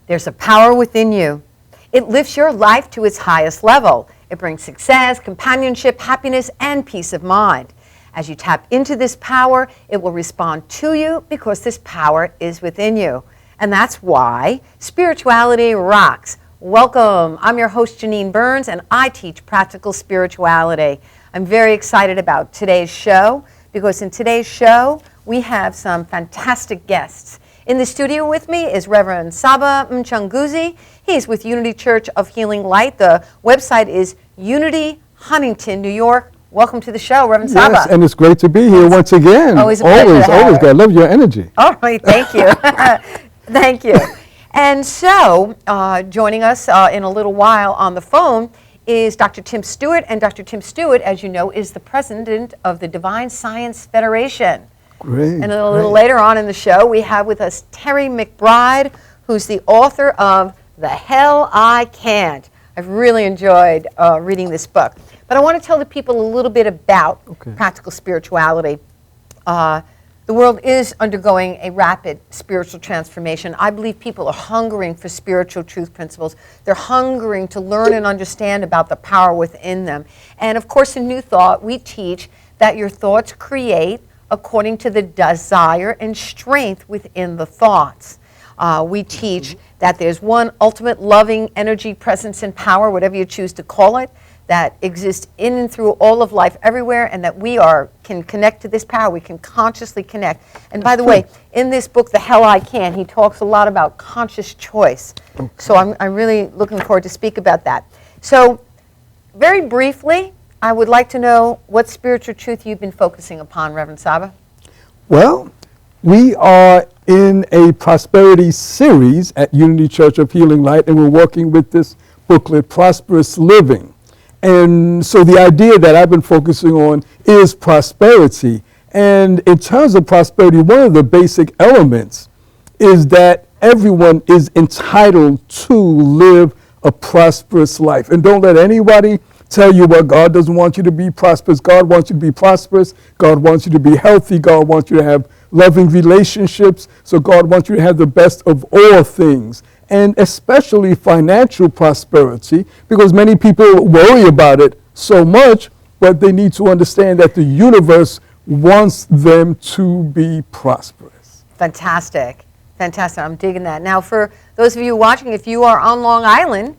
There's a power within you. It lifts your life to its highest level. It brings success, companionship, happiness, and peace of mind. As you tap into this power, it will respond to you because this power is within you. And that's why spirituality rocks. Welcome. I'm your host, Janine Burns, and I teach practical spirituality. I'm very excited about today's show because in today's show, we have some fantastic guests. In the studio with me is Reverend Saba Mchunguzi. He's with Unity Church of Healing Light. The website is Unity, Huntington, New York. Welcome to the show, Reverend Saba. Yes, and it's great to be here once again. Always a pleasure to have Always. you. I love your energy. All right, thank you. Thank you. And so, joining us in a little while on the phone is Dr. Tim Stewart. And Dr. Tim Stewart, as you know, is the president of the Divine Science Federation. Great. And a little later on in the show, we have with us Terry McBride, who's the author of The Hell I Can't. I've really enjoyed reading this book. But I want to tell the people a little bit about practical spirituality. The world is undergoing a rapid spiritual transformation. I believe people are hungering for spiritual truth principles. They're hungering to learn and understand about the power within them. And of course, in New Thought, we teach that your thoughts create according to the desire and strength within the thoughts. We teach that there's one ultimate loving energy, presence, and power, whatever you choose to call it, that exists in and through all of life everywhere, and that we can connect to this power. We can consciously connect. And by the way, in this book, The Hell I Can, he talks a lot about conscious choice. So I'm really looking forward to speak about that. So very briefly, I would like to know what spiritual truth you've been focusing upon, Reverend Saba. Well, we are in a prosperity series at Unity Church of Healing Light, and we're working with this booklet, Prosperous Living. And so the idea that I've been focusing on is prosperity. And in terms of prosperity, one of the basic elements is that everyone is entitled to live a prosperous life. And don't let anybody tell you what God doesn't want you to be prosperous. God wants you to be prosperous. God wants you to be healthy. God wants you to have loving relationships. So God wants you to have the best of all things, and especially financial prosperity, because many people worry about it so much, but they need to understand that the universe wants them to be prosperous. Fantastic. Fantastic. I'm digging that. Now, for those of you watching, if you are on Long Island,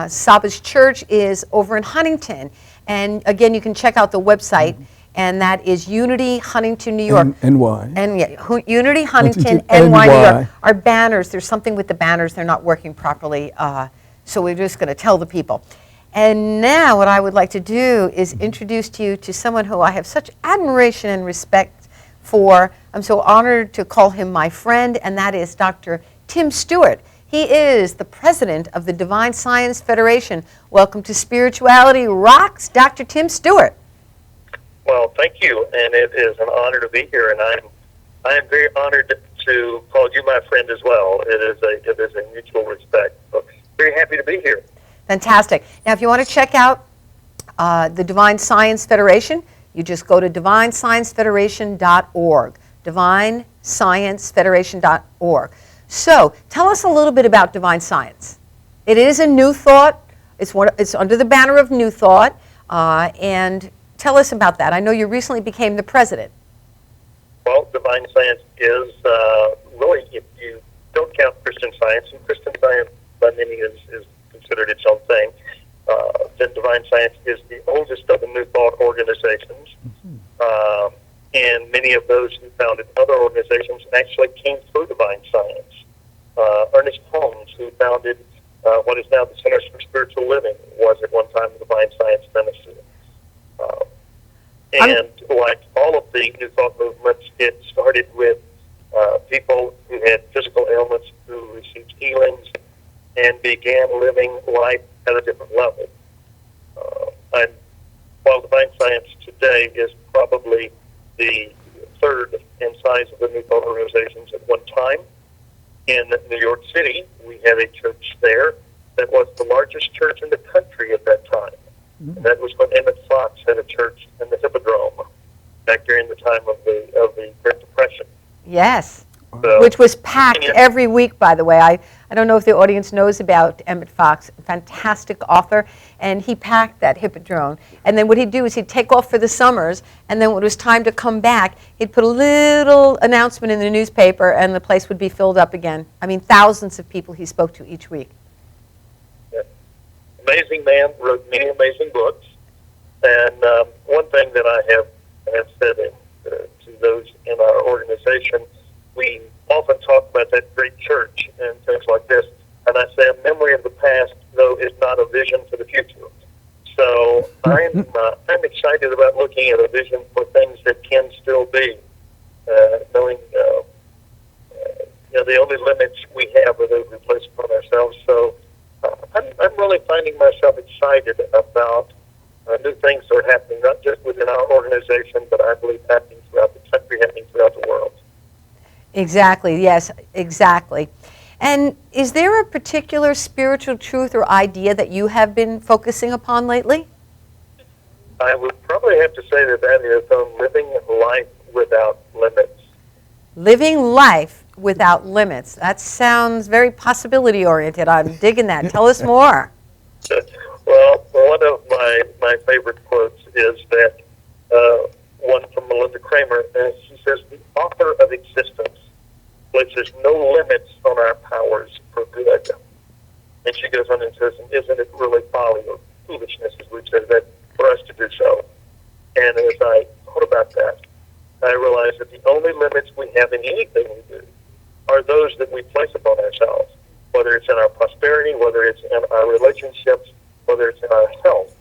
Saba's church is over in Huntington. And again, you can check out the website, and that is Unity, Huntington, New York. NY. And yeah, Unity, Huntington, NY, New York. Our banners, there's something with the banners, they're not working properly, so we're just going to tell the people. And now what I would like to do is introduce to you to someone who I have such admiration and respect for. I'm so honored to call him my friend, and that is Dr. Tim Stewart. He is the president of the Divine Science Federation. Welcome to Spirituality Rocks, Dr. Tim Stewart. Well, thank you, and it is an honor to be here, and I am very honored to call you my friend as well. It is a mutual respect. So very happy to be here. Fantastic. Now, if you want to check out the Divine Science Federation, you just go to divinesciencefederation.org. divinesciencefederation.org. So, tell us a little bit about Divine Science. It is a New Thought. It's under the banner of New Thought, and tell us about that. I know you recently became the president. Well, Divine Science is really, if you don't count Christian Science, and Christian Science by many is considered its own thing, then Divine Science is the oldest of the New Thought organizations. And many of those who founded other organizations actually came through Divine Science. Ernest Holmes, who founded what is now the Centers for Spiritual Living, was at one time the Divine Science Minister. And like all of the New Thought movements, it started with people who had physical ailments who received healings and began living life at a different level. And while Divine Science today is probably the third in size of the New Thought organizations at one time, in New York City, we had a church there that was the largest church in the country at that time. And that was when Emmett Fox had a church in the Hippodrome back during the time of the Great Depression. Yes, So, which was packed every week, by the way. I I don't know if the audience knows about Emmett Fox, fantastic author, and he packed that Hippodrome. And then what he'd do is he'd take off for the summers, and then when it was time to come back, he'd put a little announcement in the newspaper, and the place would be filled up again. I mean, thousands of people he spoke to each week. Yeah. Amazing man, wrote many amazing books. And one thing that I have said to those in our organization, we often talk about that great church and things like this. And I say a memory of the past, though, is not a vision for the future. So I'm excited about looking at a vision for things that can still be, knowing the only limits we have are those we place upon ourselves. So I'm really finding myself excited about new things that are happening, not just within our organization, but I believe happening throughout the country, happening throughout the world. Exactly, yes, exactly. And is there a particular spiritual truth or idea that you have been focusing upon lately? I would probably have to say that is living life without limits. Living life without limits. That sounds very possibility-oriented. I'm digging that. Tell us more. Well, one of my favorite quotes is that one from Melinda Kramer, and she says, "The author of existence places no limits on our powers for good." And she goes on and says, "Isn't it really folly or foolishness, as we've said, that for us to do so?" And as I thought about that, I realized that the only limits we have in anything we do are those that we place upon ourselves, whether it's in our prosperity, whether it's in our relationships, whether it's in our health.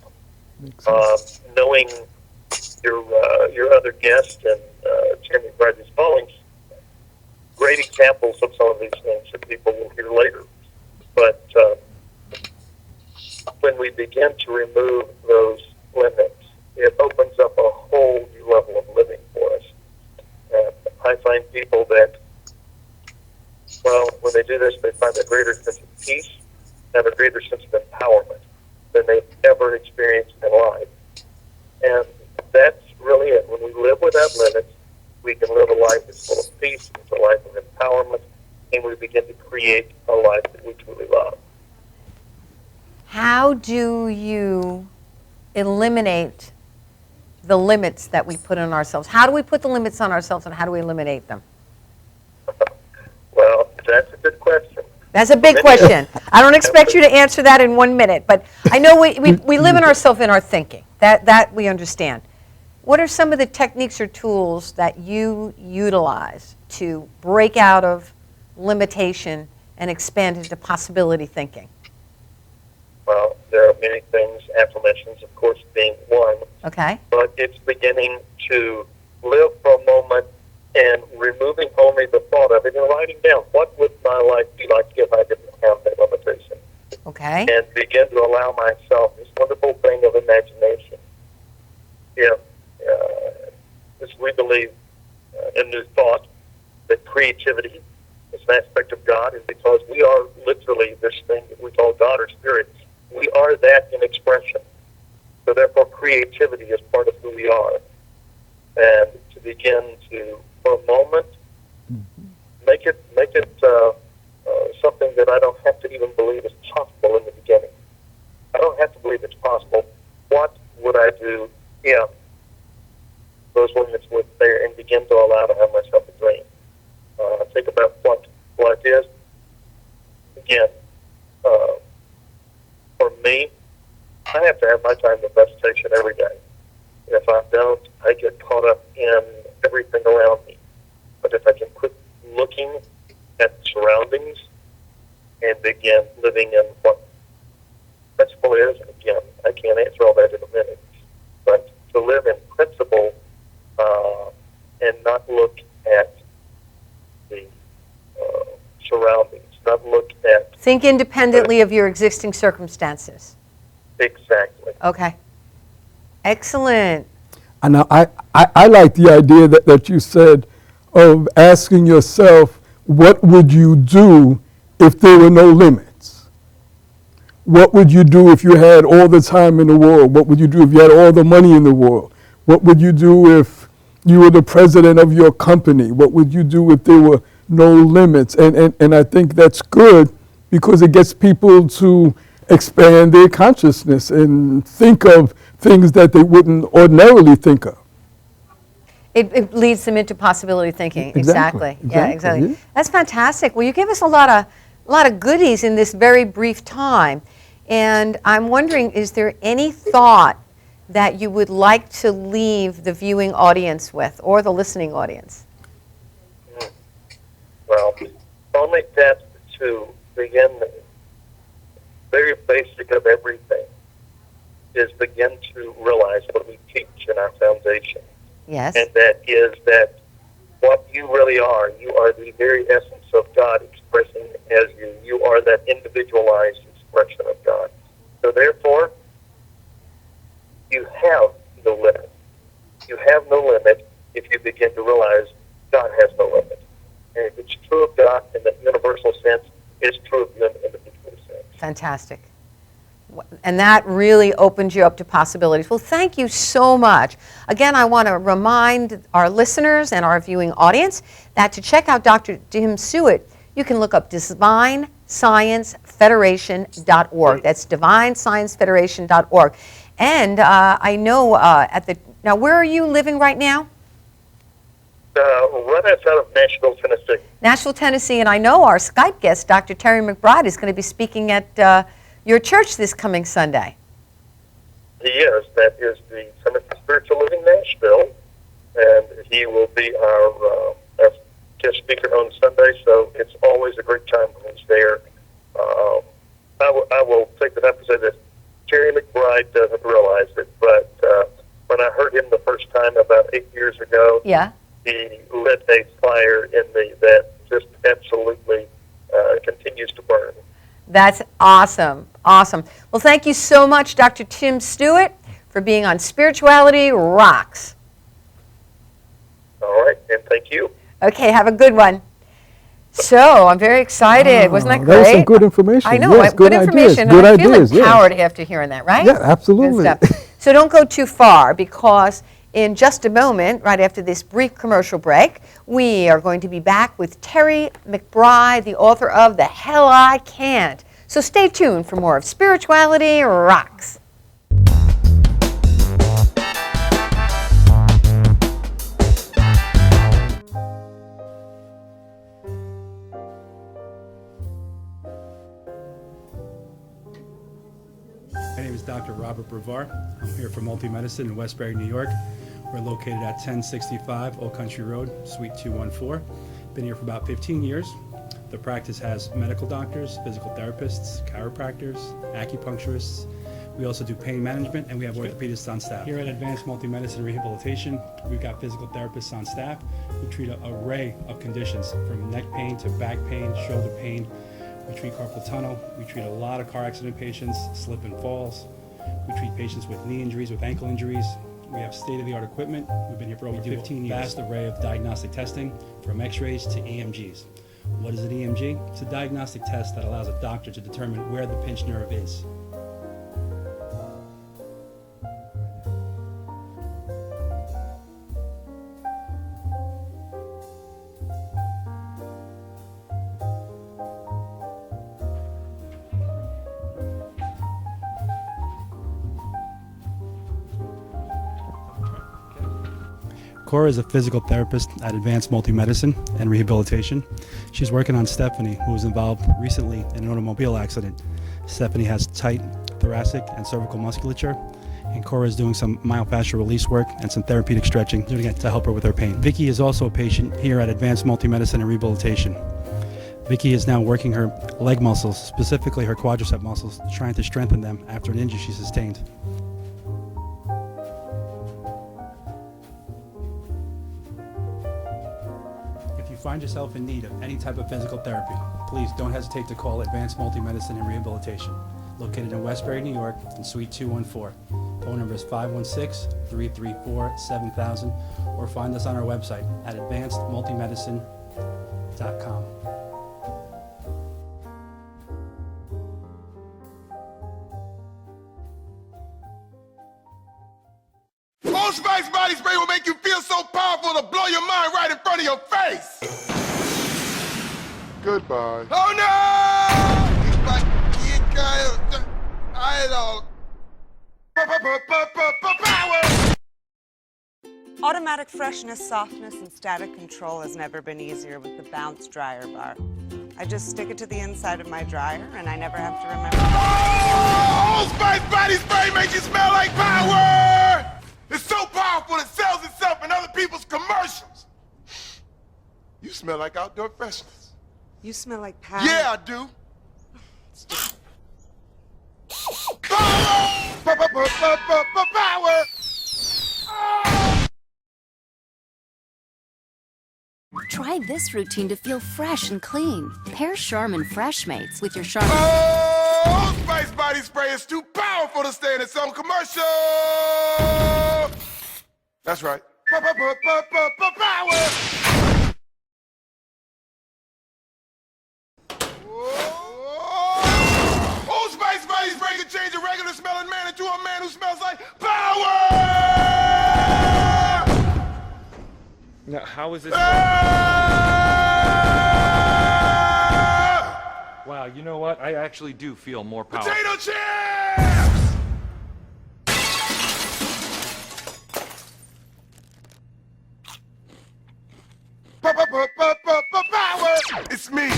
Knowing your other guest and Chairman Bradley's Bowling, great examples of some of these things that people will hear later. But when we begin to remove those limits, it opens up a whole new level of living for us. And I find people that, well, when they do this, they find a greater sense of peace and a greater sense of empowerment than they've ever experienced in life. And that's really it. When we live without limits, we can live a life that's full of peace, it's a life of empowerment, and we begin to create a life that we truly love. How do you eliminate the limits that we put on ourselves? How do we put the limits on ourselves, and how do we eliminate them? Well, that's a good question. That's a big question. I don't expect you to answer that in 1 minute, but I know we limit ourselves in our thinking. That we understand. What are some of the techniques or tools that you utilize to break out of limitation and expand into possibility thinking? Well, there are many things, affirmations, of course, being one. Okay. But it's beginning to live for a moment and removing only the thought of it and writing down, what would my life be like if I didn't have that limitation? Okay. And begin to allow myself this wonderful thing of imagination. If, as we believe in New Thought, that creativity is an aspect of God, and because we are literally this thing that we call God or Spirit, we are that in expression. So therefore, creativity is part of who we are. And to begin to, for a moment, make it something that I don't have to even believe is possible in the beginning. I don't have to believe it's possible. What would I do if those limits were there, and begin to allow to have myself a dream? Think about what life is. Again, for me, I have to have my time of meditation every day. If I don't, I get caught up in everything around me. But if I can quit looking at the surroundings and begin living in what principle is, and again, I can't answer all that in a minute, but to live in principle and not look at the surroundings, not look at... Think independently of your existing circumstances. Exactly. Okay. Excellent. And I like the idea that you said of asking yourself, what would you do if there were no limits? What would you do if you had all the time in the world? What would you do if you had all the money in the world? What would you do if you were the president of your company? What would you do if there were no limits? And I think that's good because it gets people to expand their consciousness and think of things that they wouldn't ordinarily think of. It leads them into possibility thinking. Exactly. Yeah, exactly. Yeah. That's fantastic. Well, you gave us a lot of goodies in this very brief time. And I'm wondering, is there any thought that you would like to leave the viewing audience with, or the listening audience? Well, only that to begin the very basic of everything is begin to realize what we teach in our foundation. Yes. And that is that what you really are, you are the very essence of God expressing as you. You are that individualized expression of God. So therefore, you have no limit. You have no limit if you begin to realize God has no limit. And if it's true of God in the universal sense, it's true of you in the individual sense. Fantastic. And that really opens you up to possibilities. Well, thank you so much. Again, I want to remind our listeners and our viewing audience that to check out Dr. Tim Stewart, you can look up DivineScienceFederation.org. That's DivineScienceFederation.org. And I know now where are you living right now? Right outside of Nashville, Tennessee. Nashville, Tennessee. And I know our Skype guest, Dr. Terry McBride, is going to be speaking at your church this coming Sunday. He is. That is the Center for Spiritual Living Nashville. And he will be our guest speaker on Sunday, so it's always a great time when he's there. I will take the time to say that Terry McBride doesn't realize it, but when I heard him the first time about 8 years ago, Yeah. he lit a fire in me that just absolutely continues to burn. That's awesome. Awesome. Well, thank you so much, Dr. Tim Stewart, for being on Spirituality Rocks. All right, and thank you. Okay, have a good one. So, I'm very excited. Wasn't that great? That was some good information. I know, Yes, good ideas. information. Good I feel ideas, yes. empowered after hearing that, right? Yeah, absolutely. Good stuff. So don't go too far, because in just a moment, right after this brief commercial break, we are going to be back with Terry McBride, the author of The Hell I Can't. So stay tuned for more of Spirituality Rocks. My name is Dr. Robert Brevard. I'm here for Multi-Medicine in Westbury, New York. We're located at 1065 Old Country Road, Suite 214. Been here for about 15 years. The practice has medical doctors, physical therapists, chiropractors, acupuncturists. We also do pain management, and we have orthopedists on staff. Here at Advanced Multi-Medicine Rehabilitation, we've got physical therapists on staff who treat an array of conditions, from neck pain to back pain, shoulder pain. We treat carpal tunnel. We treat a lot of car accident patients, slip and falls. We treat patients with knee injuries, with ankle injuries. We have state-of-the-art equipment. We've been here for over 15 years. Vast array of diagnostic testing, from x-rays to EMGs. What is an EMG? It's a diagnostic test that allows a doctor to determine where the pinched nerve is. Cora is a physical therapist at Advanced Multi-Medicine and Rehabilitation. She's working on Stephanie, who was involved recently in an automobile accident. Stephanie has tight thoracic and cervical musculature, and Cora is doing some myofascial release work and some therapeutic stretching, doing it to help her with her pain. Vicky is also a patient here at Advanced Multi-Medicine and Rehabilitation. Vicky is now working her leg muscles, specifically her quadricep muscles, trying to strengthen them after an injury she sustained. If you find yourself in need of any type of physical therapy, please don't hesitate to call Advanced Multi-Medicine and Rehabilitation, located in Westbury, New York, in Suite 214. Phone number is 516-334-7000, or find us on our website at advancedmultimedicine.com. Old Spice body spray will make you feel so powerful to blow your mind right in front of your face. Goodbye. Oh no! got it all. Power. Automatic freshness, softness, and static control has never been easier with the Bounce Dryer Bar. I just stick it to the inside of my dryer, and I never have to remember. Oh, Spice Body Spray makes you smell like power! It's so powerful it sells itself in other people's commercials. You smell like outdoor freshness. You smell like power. Yeah, I do. Power! Power! Try this routine to feel fresh and clean. Pair Charmin Fresh Mates with your Charmin. Oh, Spice Body Spray is too powerful to stay in its own commercial. That's right. Power. Oh, Spice Body Spray can change a regular smelling man into a man who smells like power. Now, how is this? Wow, you know what? I actually do feel more powerful. Potato chips! Power! It's me.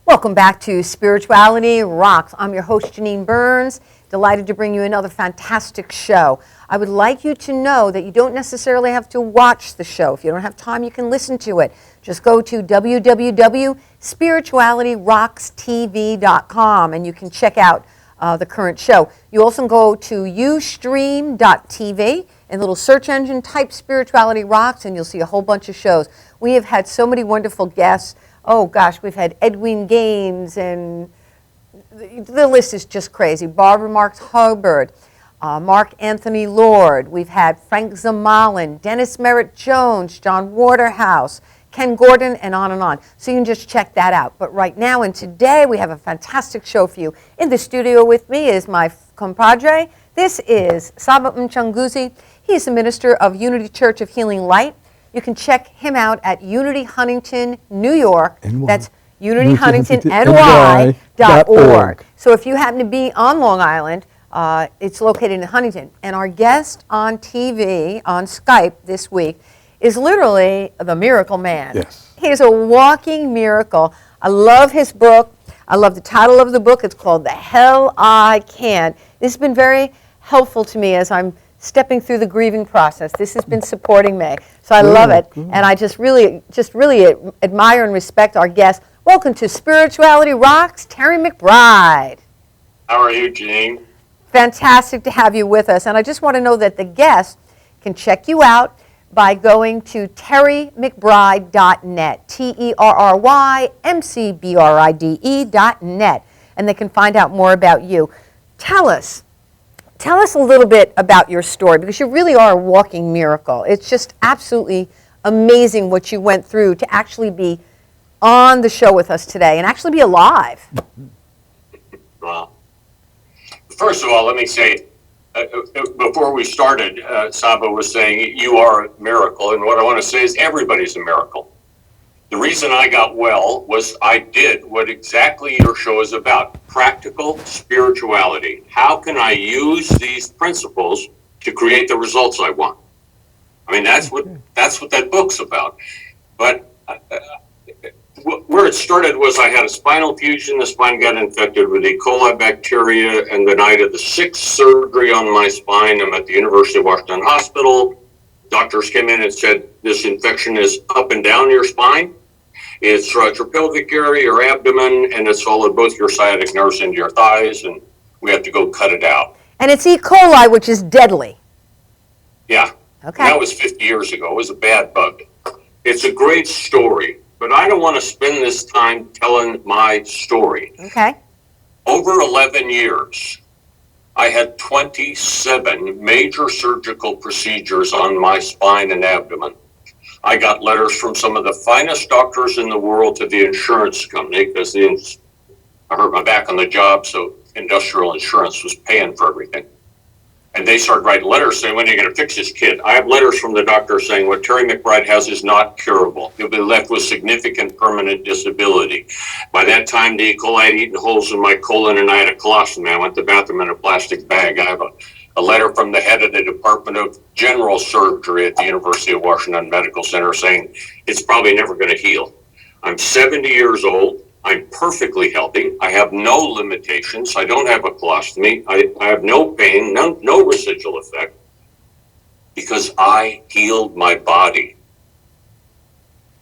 Welcome back to Spirituality Rocks. I'm your host, Janine Burns. Delighted to bring you another fantastic show. I would like you to know that you don't necessarily have to watch the show. If you don't have time, you can listen to it. Just go to www.spiritualityrockstv.com and you can check out the current show. You also go to ustream.tv and little search engine, type Spirituality Rocks, and you'll see a whole bunch of shows. We have had so many wonderful guests. Oh gosh, we've had Edwin Gaines, and the list is just crazy. Barbara Marks Hubbard, Mark Anthony Lord. We've had Frank Zamalin, Dennis Merritt Jones, John Waterhouse, Ken Gordon, and on and on. So you can just check that out. But right now and today, we have a fantastic show for you. In the studio with me is my compadre. This is Saba Mchanguzi. He's the minister of Unity Church of Healing Light. You can check him out at Unity Huntington, New York. NY. That's unityhuntingtonny.org. So if you happen to be on Long Island, it's located in Huntington. And our guest on TV, on Skype this week, is literally the Miracle Man. Yes. He is a walking miracle. I love his book. I love the title of the book. It's called The Hell I Can't. This has been very helpful to me as I'm stepping through the grieving process. This has been supporting me. So I love it. And I just really admire and respect our guest. Welcome to Spirituality Rocks, Terry McBride. How are you, Janine? Fantastic to have you with us. And I just want to know that the guests can check you out by going to terrymcbride.net, TerryMcbride.net, and they can find out more about you. Tell us a little bit about your story, because you really are a walking miracle. It's just absolutely amazing what you went through to actually be on the show with us today and actually be alive. Well, first of all, let me say, before we started, Saba was saying you are a miracle, and what I want to say is everybody's a miracle. The reason I got well was I did what exactly your show is about, practical spirituality. How can I use these principles to create the results I want? I mean, that's what that book's about. But where it started was I had a spinal fusion. The spine got infected with E. coli bacteria, and the night of the 6th surgery on my spine, I'm at the University of Washington Hospital. Doctors came in and said, this infection is up and down your spine. It's throughout your pelvic area, your abdomen, and it's followed both your sciatic nerves into your thighs, and we have to go cut it out. And it's E. coli, which is deadly. Yeah. Okay. That was 50 years ago. It was a bad bug. It's a great story, but I don't want to spend this time telling my story. Okay. Over 11 years, I had 27 major surgical procedures on my spine and abdomen. I got letters from some of the finest doctors in the world to the insurance company because I hurt my back on the job, so industrial insurance was paying for everything. And they started writing letters saying, when are you going to fix this kid? I have letters from the doctor saying what Terry McBride has is not curable. He'll be left with significant permanent disability. By that time, the E. coli had eaten holes in my colon and I had a colostomy. I went to the bathroom in a plastic bag. I have a letter from the head of the Department of General Surgery at the University of Washington Medical Center saying it's probably never going to heal. I'm 70 years old. I'm perfectly healthy. I have no limitations. I don't have a colostomy. I have no pain, no residual effect, because I healed my body.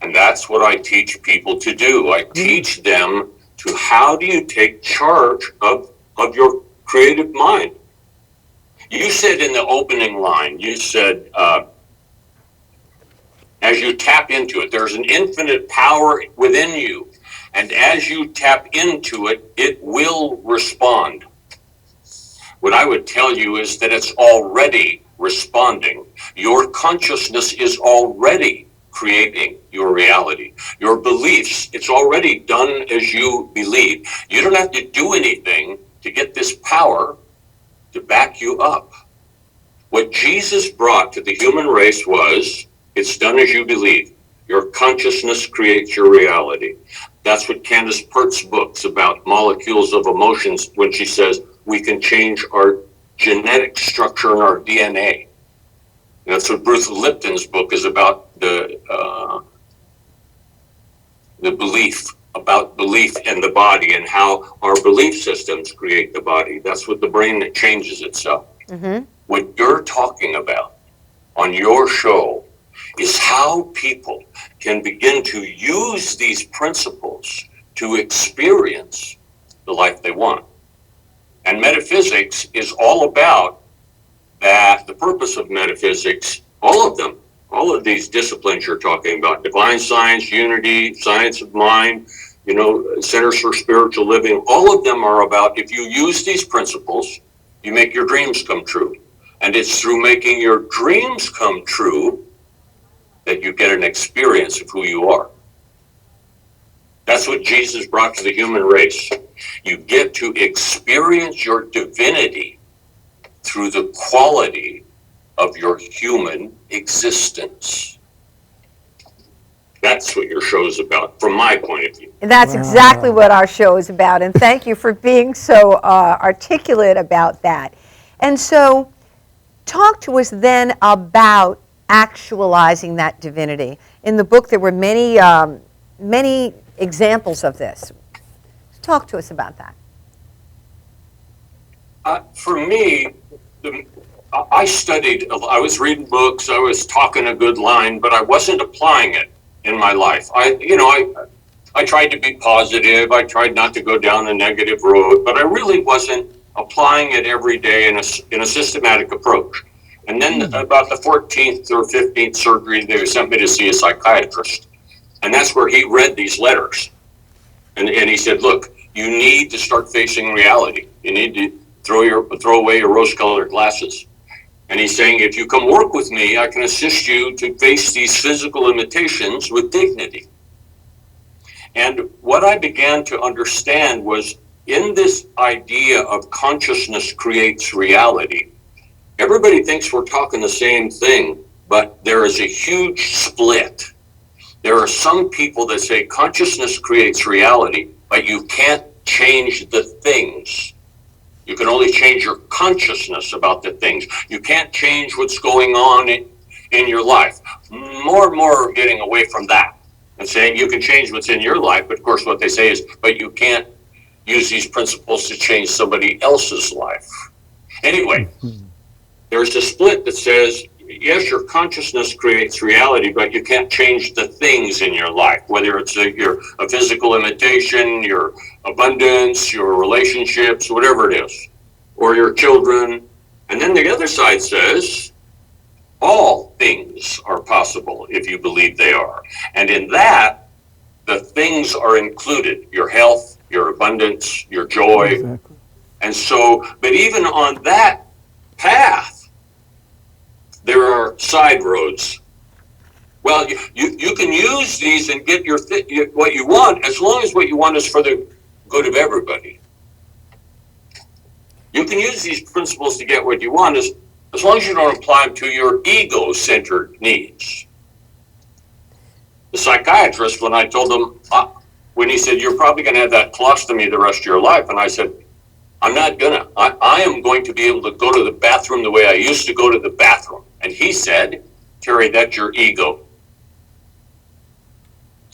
And that's what I teach people to do. I teach them to how do you take charge of your creative mind. You said in the opening line, you said, as you tap into it, there's an infinite power within you. And as you tap into it, it will respond. What I would tell you is that it's already responding. Your consciousness is already creating your reality. Your beliefs, it's already done as you believe. You don't have to do anything to get this power to back you up. What Jesus brought to the human race was, it's done as you believe. Your consciousness creates your reality. That's what Candace Pert's book's about, Molecules of Emotions, when she says we can change our genetic structure and our DNA. And that's what Bruce Lipton's book is about, the belief, about belief in the body and how our belief systems create the body. That's what the brain that changes itself. Mm-hmm. What you're talking about on your show is how people can begin to use these principles to experience the life they want. And metaphysics is all about that. The purpose of metaphysics, all of them, all of these disciplines you're talking about, divine science, unity, science of mind, centers for spiritual living, all of them are about, if you use these principles, you make your dreams come true. And it's through making your dreams come true that you get an experience of who you are. That's what Jesus brought to the human race. You get to experience your divinity through the quality of your human existence. That's what your show is about, from my point of view. And that's exactly what our show is about. And thank you for being so articulate about that. And so, talk to us then about actualizing that divinity. In the book, there were many examples of this. Talk to us about that. For me, I studied, I was reading books, I was talking a good line, but I wasn't applying it in my life. I tried to be positive, I tried not to go down a negative road, but I really wasn't applying it every day in a systematic approach. And then about the 14th or 15th surgery, they sent me to see a psychiatrist. And that's where he read these letters. And he said, look, you need to start facing reality. You need to throw away your rose-colored glasses. And he's saying, if you come work with me, I can assist you to face these physical limitations with dignity. And what I began to understand was, in this idea of consciousness creates reality, everybody thinks we're talking the same thing, but there is a huge split. There are some people that say consciousness creates reality, but you can't change the things. You can only change your consciousness about the things. You can't change what's going on in your life. More and more are getting away from that and saying you can change what's in your life, but of course what they say is, but you can't use these principles to change somebody else's life. Anyway, there's a split that says, yes, your consciousness creates reality, but you can't change the things in your life, whether it's a physical limitation, your abundance, your relationships, whatever it is, or your children. And then the other side says, all things are possible if you believe they are. And in that, the things are included, your health, your abundance, your joy. Exactly. And so, but even on that path, there are side roads. Well, you can use these and get what you want, as long as what you want is for the good of everybody. You can use these principles to get what you want, as long as you don't apply them to your ego-centered needs. The psychiatrist, when I told him, when he said, you're probably going to have that colostomy the rest of your life, and I said, I'm not gonna. I am going to be able to go to the bathroom the way I used to go to the bathroom. And he said, Terry, that's your ego.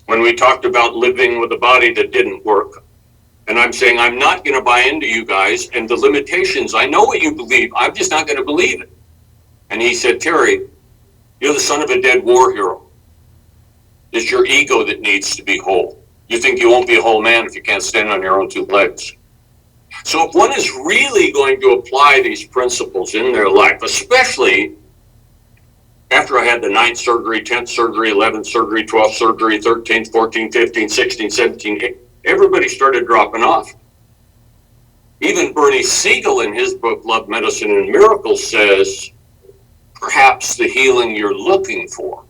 When we talked about living with a body that didn't work, and I'm saying, I'm not going to buy into you guys and the limitations. I know what you believe. I'm just not going to believe it. And he said, Terry, you're the son of a dead war hero. It's your ego that needs to be whole. You think you won't be a whole man if you can't stand on your own two legs. So if one is really going to apply these principles in their life, especially after I had the 9th surgery, 10th surgery, 11th surgery, 12th surgery, 13th, 14th, 15th, 16th, 17th, everybody started dropping off. Even Bernie Siegel in his book, Love, Medicine, and Miracles says, perhaps the healing you're looking for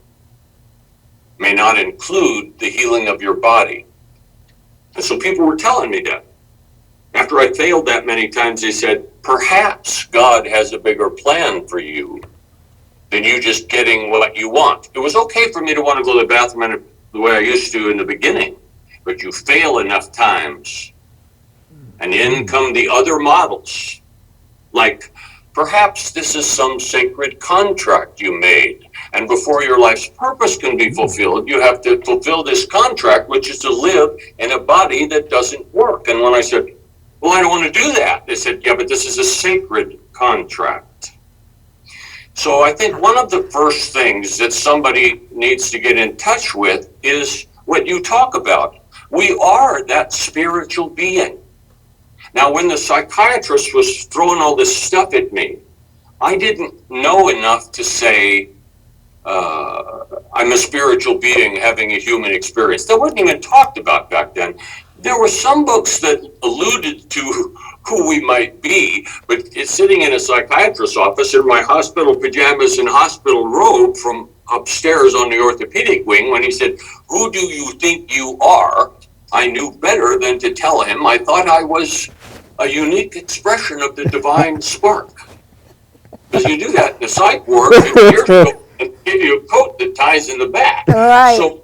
may not include the healing of your body. And so people were telling me that. After I failed that many times, they said, perhaps God has a bigger plan for you than you just getting what you want. It was okay for me to want to go to the bathroom the way I used to in the beginning, but you fail enough times, and in come the other models, like perhaps this is some sacred contract you made, and before your life's purpose can be fulfilled, you have to fulfill this contract, which is to live in a body that doesn't work. And when I said, well, I don't want to do that, they said, yeah, but this is a sacred contract. So I think one of the first things that somebody needs to get in touch with is what you talk about. We are that spiritual being. Now, when the psychiatrist was throwing all this stuff at me, I didn't know enough to say, I'm a spiritual being having a human experience. That wasn't even talked about back then. There were some books that alluded to who we might be, but it's sitting in a psychiatrist's office in my hospital pajamas and hospital robe from upstairs on the orthopedic wing when he said, who do you think you are? I knew better than to tell him I thought I was a unique expression of the divine spark. Because you do that in the psych ward, and give you a coat that ties in the back. All right. So,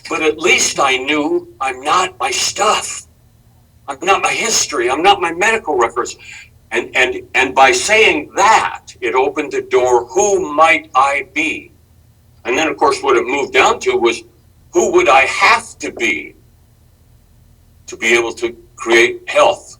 but at least I knew I'm not my stuff. I'm not my history. I'm not my medical records. And by saying that, it opened the door, who might I be? And then, of course, what it moved down to was, who would I have to be able to create health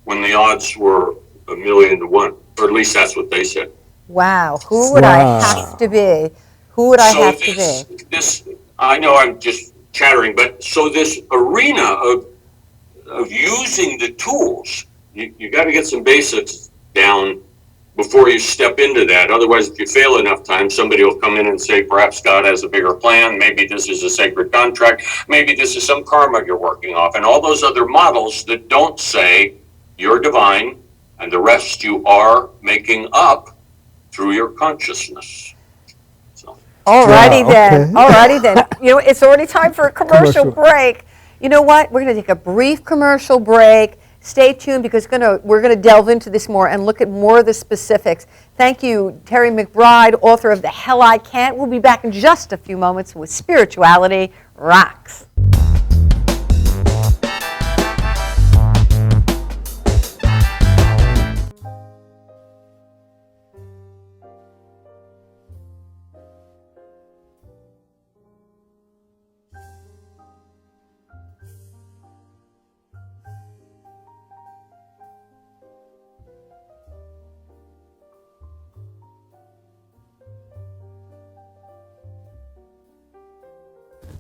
when the odds were 1,000,000 to 1? Or at least that's what they said. Wow. Who would I have to be? Who would I have to be? This, I know I'm just chattering, but so this arena of using the tools, you got to get some basics down before you step into that. Otherwise, if you fail enough times, somebody will come in and say, perhaps God has a bigger plan. Maybe this is a sacred contract. Maybe this is some karma you're working off. And all those other models that don't say you're divine and the rest you are making up through your consciousness. So. Alrighty then. Okay. Alrighty then. You know, it's already time for a commercial break. You know what? We're going to take a brief commercial break. Stay tuned because we're going to delve into this more and look at more of the specifics. Thank you, Terry McBride, author of The Hell I Can't. We'll be back in just a few moments with Spirituality Rocks.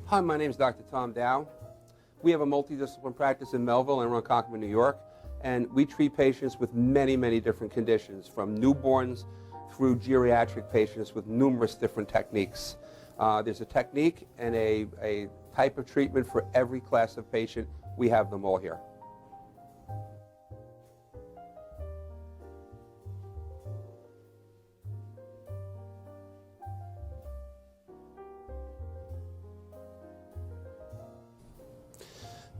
Hi, my name is Dr. Tom Dow. We have a multidisciplinary practice in Melville and Ronkonkoma, New York, and we treat patients with many, many different conditions, from newborns through geriatric patients with numerous different techniques. There's a technique and a type of treatment for every class of patient. We have them all here.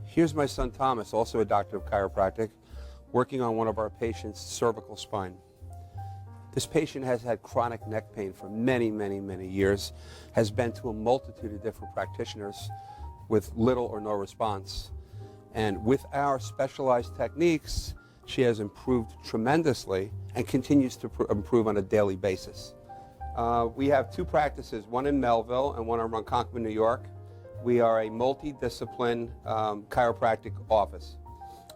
Here's my son Thomas, also a doctor of chiropractic, working on one of our patients' cervical spine. This patient has had chronic neck pain for many, many, many years, has been to a multitude of different practitioners with little or no response. And with our specialized techniques, she has improved tremendously and continues to improve on a daily basis. We have two practices, one in Melville and one in Ronkonkoma, New York. We are a multidiscipline chiropractic office.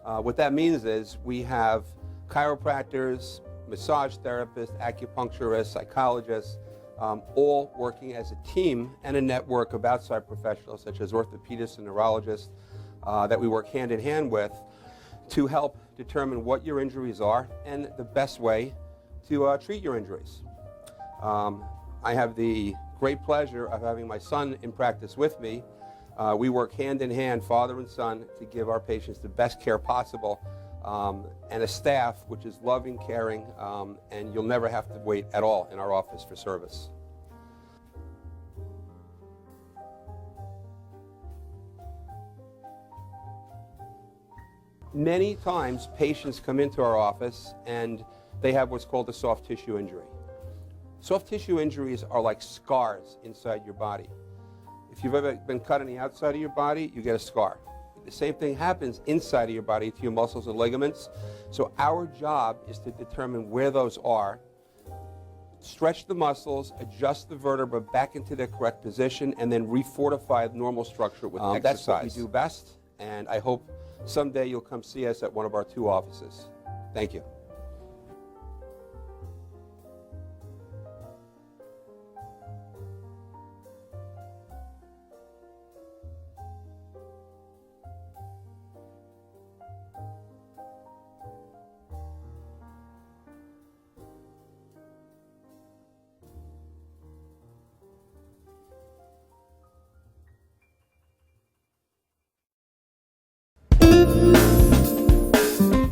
What that means is we have chiropractors, massage therapists, acupuncturists, psychologists, all working as a team and a network of outside professionals such as orthopedists and neurologists that we work hand in hand with to help determine what your injuries are and the best way to treat your injuries. I have the great pleasure of having my son in practice with me. We work hand in hand, father and son, to give our patients the best care possible, and a staff which is loving, caring, and you'll never have to wait at all in our office for service. Many times patients come into our office and they have what's called a soft tissue injury. Soft tissue injuries are like scars inside your body. If you've ever been cut on the outside of your body, you get a scar. The same thing happens inside of your body to your muscles and ligaments. So our job is to determine where those are, stretch the muscles, adjust the vertebra back into their correct position, and then refortify the normal structure with exercise. That's what we do best, and I hope someday you'll come see us at one of our two offices. Thank you.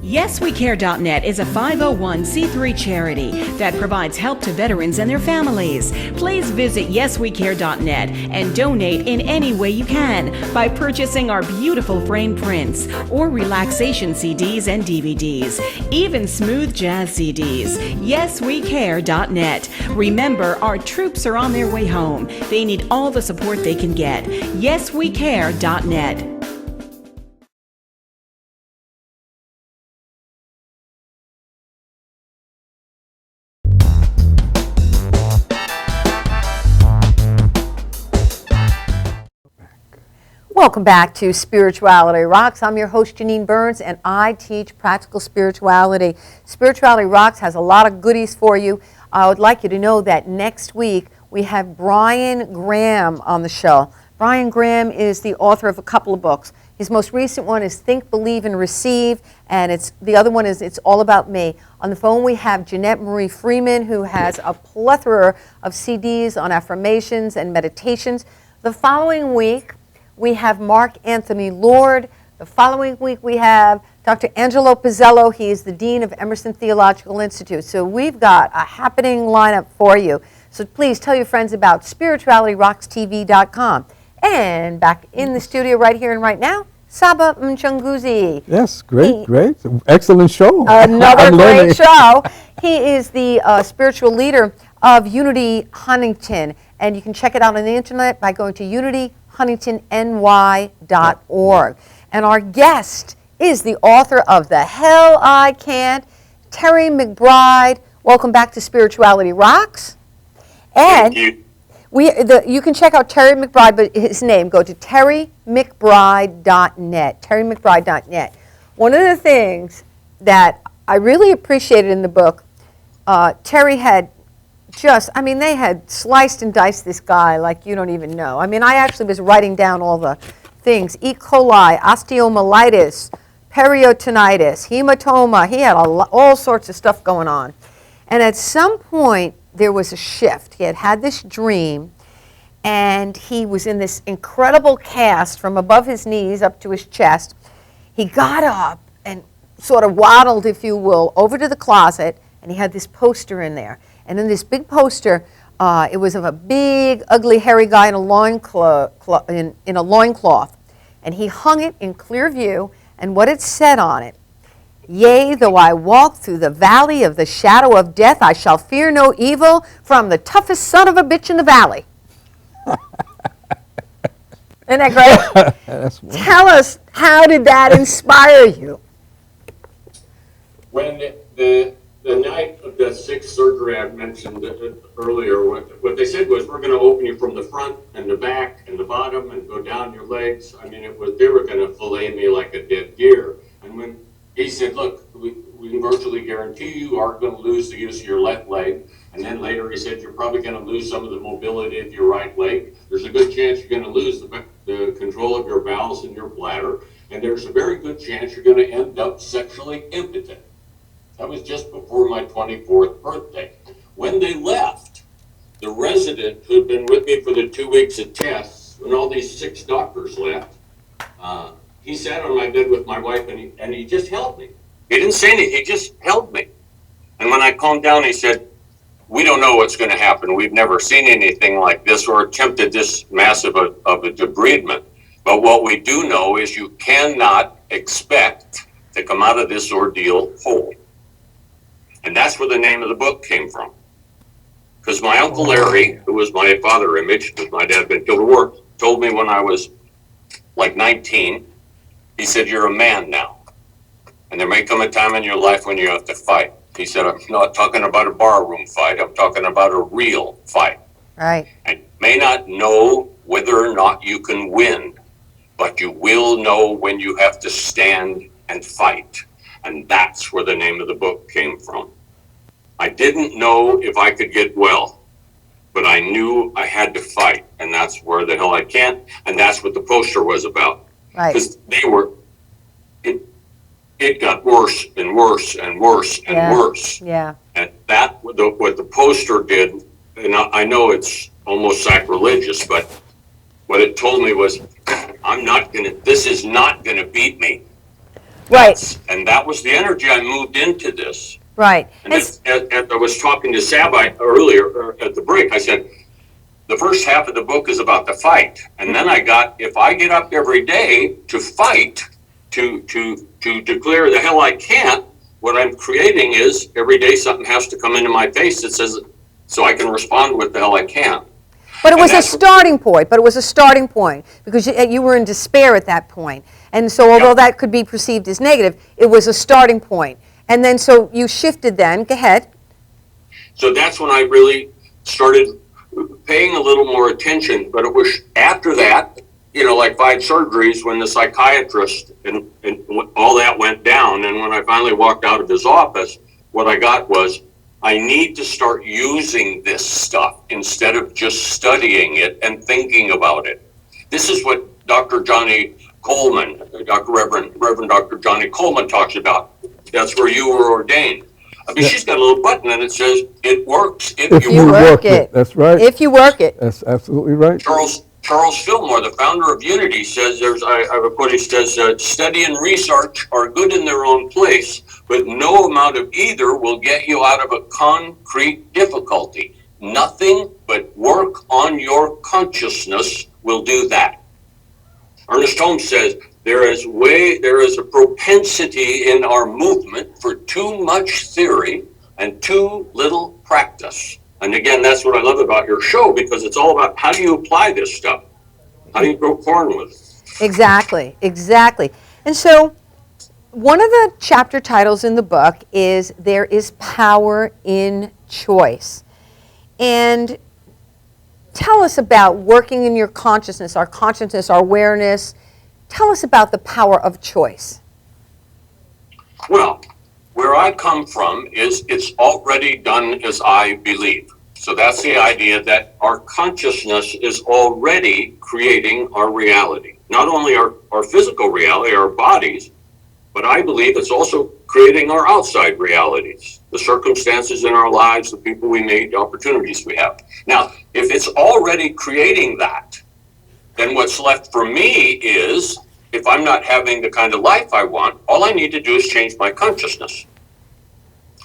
YesWeCare.net is a 501c3 charity that provides help to veterans and their families. Please visit YesWeCare.net and donate in any way you can by purchasing our beautiful frame prints or relaxation CDs and DVDs, even smooth jazz CDs. YesWeCare.net. Remember, our troops are on their way home. They need all the support they can get. YesWeCare.net. Welcome back to Spirituality Rocks. I'm your host, Janine Burns, and I teach practical spirituality. Spirituality Rocks has a lot of goodies for you. I would like you to know that next week we have Brian Graham on the show. Brian Graham is the author of a couple of books. His most recent one is Think, Believe, and Receive, and the other one is It's All About Me. On the phone we have Jeanette Marie Freeman, who has a plethora of CDs on affirmations and meditations. The following week, we have Mark Anthony Lord. The following week we have Dr. Angelo Pizzello. He is the Dean of Emerson Theological Institute. So we've got a happening lineup for you. So please tell your friends about spiritualityrockstv.com. And back in the studio right here and right now, Saba Mchunguzi. Yes, great. Excellent show. Another great show. He is the spiritual leader of Unity Huntington. And you can check it out on the internet by going to unityhuntingtonny.org. And our guest is the author of The Hell I Can't, Terry McBride. Welcome back to Spirituality Rocks. And Thank you. You can check out Terry McBride, but his name, go to terrymcbride.net, terrymcbride.net. One of the things that I really appreciated in the book, Terry had they had sliced and diced this guy like you don't even know. I mean, I actually was writing down all the things. E. coli, osteomyelitis, peritonitis, hematoma. He had all sorts of stuff going on. And at some point, there was a shift. He had this dream, and he was in this incredible cast from above his knees up to his chest. He got up and sort of waddled, if you will, over to the closet, and he had this poster in there. And in this big poster, it was of a big, ugly, hairy guy in a loincloth. And he hung it in clear view, and what it said on it, Yea, though I walk through the valley of the shadow of death, I shall fear no evil from the toughest son of a bitch in the valley. Isn't that great? That's wonderful. Tell us, how did that inspire you? When the night of the sixth surgery I mentioned earlier, what they said was, we're going to open you from the front and the back and the bottom and go down your legs. I mean, they were going to fillet me like a dead deer. And when he said, look, we can virtually guarantee you aren't going to lose the use of your left leg. And then later he said, you're probably going to lose some of the mobility of your right leg. There's a good chance you're going to lose the control of your bowels and your bladder. And there's a very good chance you're going to end up sexually impotent. That was just before my 24th birthday. When they left, the resident who'd been with me for the 2 weeks of tests, when all these 6 doctors left, he sat on my bed with my wife and he just held me. He didn't say anything, he just held me. And when I calmed down, he said, we don't know what's going to happen. We've never seen anything like this or attempted this massive of a debridement. But what we do know is you cannot expect to come out of this ordeal whole. And that's where the name of the book came from. Because my Uncle Larry, who was my father image, because my dad had been killed at war, told me when I was like 19, he said, you're a man now. And there may come a time in your life when you have to fight. He said, I'm not talking about a barroom fight. I'm talking about a real fight. Right. And you may not know whether or not you can win, but you will know when you have to stand and fight. And that's where the name of the book came from. I didn't know if I could get well, but I knew I had to fight. And that's where the hell I can't. And that's what the poster was about. Right. Because it got worse and worse and worse and worse. Yeah. And that, what the poster did, and I know it's almost sacrilegious, but what it told me was, this is not gonna beat me. Right. And that was the energy I moved into this. Right. And as I was talking to Sabai earlier at the break, I said, the first half of the book is about the fight. And then I got, if I get up every day to fight, to declare the hell I can't, what I'm creating is every day something has to come into my face that says, so I can respond with the hell I can. But it was a starting point. Because you were in despair at that point. And so although that could be perceived as negative, it was a starting point. And then so you shifted then. Go ahead. So that's when I really started paying a little more attention. But it was after that, like 5 surgeries, when the psychiatrist and all that went down. And when I finally walked out of his office, what I got was, I need to start using this stuff instead of just studying it and thinking about it. This is what Dr. Johnny Coleman, Reverend Dr. Johnny Coleman talks about. That's where you were ordained. I mean, she's got a little button and it says, it works if you work it. That's right. If you work it. That's absolutely right. Charles Fillmore, the founder of Unity, says, I have a quote, he says, study and research are good in their own place, but no amount of either will get you out of a concrete difficulty. Nothing but work on your consciousness will do that. Ernest Holmes says, there is a propensity in our movement for too much theory and too little practice. And again, that's what I love about your show, because it's all about how do you apply this stuff? How do you grow corn with it? Exactly. And so one of the chapter titles in the book is There is Power in Choice. And tell us about working in your consciousness, our awareness. Tell us about the power of choice. Well, where I come from is it's already done as I believe. So that's the idea that our consciousness is already creating our reality. Not only our physical reality, our bodies, but I believe it's also creating our outside realities, the circumstances in our lives, the people we meet, the opportunities we have. Now, if it's already creating that, then what's left for me is, if I'm not having the kind of life I want, all I need to do is change my consciousness.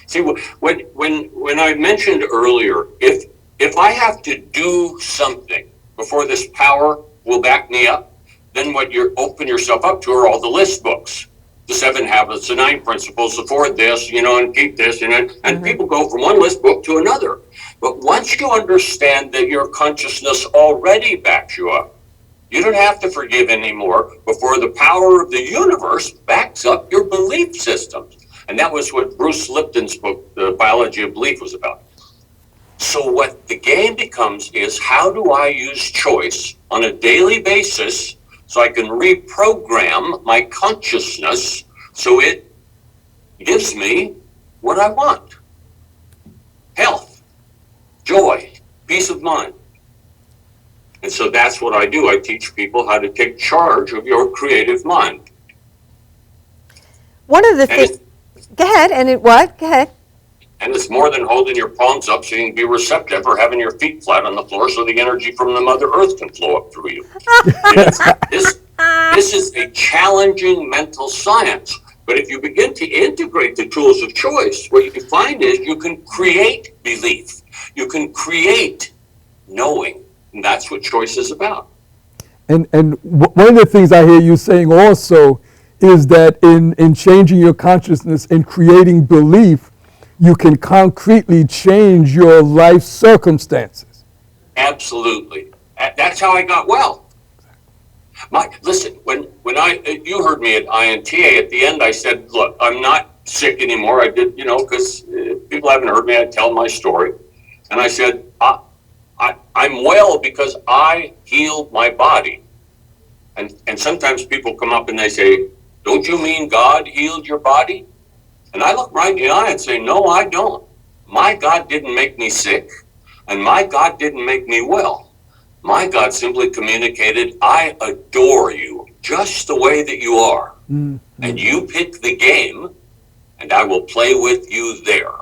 See, when I mentioned earlier, if I have to do something before this power will back me up, then what you open yourself up to are all the list books. the 7 habits, the 9 principles, the 4 this, and keep this, and people go from one list book to another. But once you understand that your consciousness already backs you up, you don't have to forgive anymore before the power of the universe backs up your belief systems. And that was what Bruce Lipton's book, The Biology of Belief, was about. So what the game becomes is, how do I use choice on a daily basis so I can reprogram my consciousness so it gives me what I want? Health, joy, peace of mind. And so that's what I do. I teach people how to take charge of your creative mind. One of the things, go ahead, and it what? Go ahead. And it's more than holding your palms up so you can be receptive, or having your feet flat on the floor so the energy from the Mother Earth can flow up through you. This is a challenging mental science. But if you begin to integrate the tools of choice, what you find is you can create belief. You can create knowing. And that's what choice is about. And one of the things I hear you saying also is that in changing your consciousness and creating belief, you can concretely change your life circumstances. Absolutely. That's how I got well. Listen, when you heard me at INTA, at the end I said, look, I'm not sick anymore. I did, because people haven't heard me, I tell my story. And I said, I'm well because I healed my body. And sometimes people come up and they say, don't you mean God healed your body? And I look right in the eye and say, no, I don't. My God didn't make me sick, and my God didn't make me well. My God simply communicated, I adore you just the way that you are. Mm-hmm. And you pick the game, and I will play with you there.